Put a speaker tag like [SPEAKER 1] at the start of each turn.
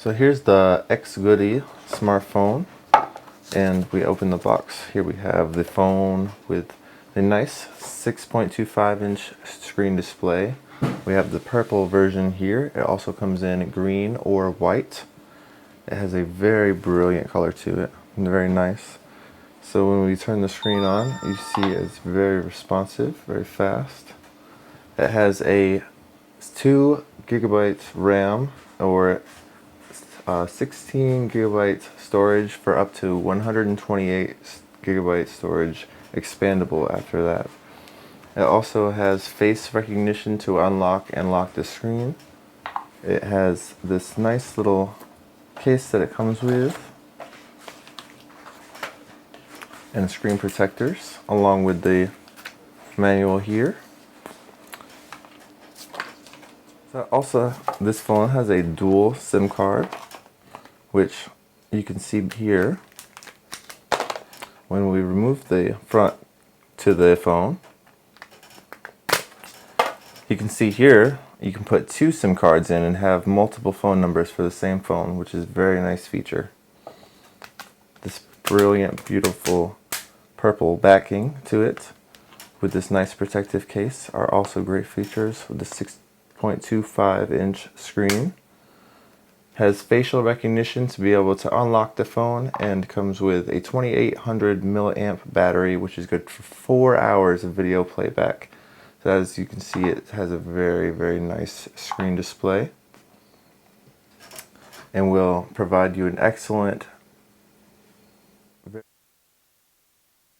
[SPEAKER 1] So here's the XGODY smartphone, and we open the box. Here we have the phone with a nice 6.25-inch screen display. We have the purple version here. It also comes in green or white. It has a very brilliant color to it, and very nice. So when we turn the screen on, you see it's very responsive, very fast. It has a 2 GB RAM or 16 GB storage for up to 128 GB storage, expandable after that. It also has face recognition to unlock and lock the screen. It has this nice little case that it comes with, and screen protectors along with the manual here. So also, this phone has a dual SIM card, which you can see here. When we remove the front to the phone, you can see here you can put 2 SIM cards in and have multiple phone numbers for the same phone, which is a very nice feature. This brilliant, beautiful purple backing to it with this nice protective case are also great features with the 6.25-inch screen. Has facial recognition to be able to unlock the phone, and comes with a 2800 milliamp battery, which is good for 4 hours of video playback. So as you can see, it has a very nice screen display, and will provide you an excellent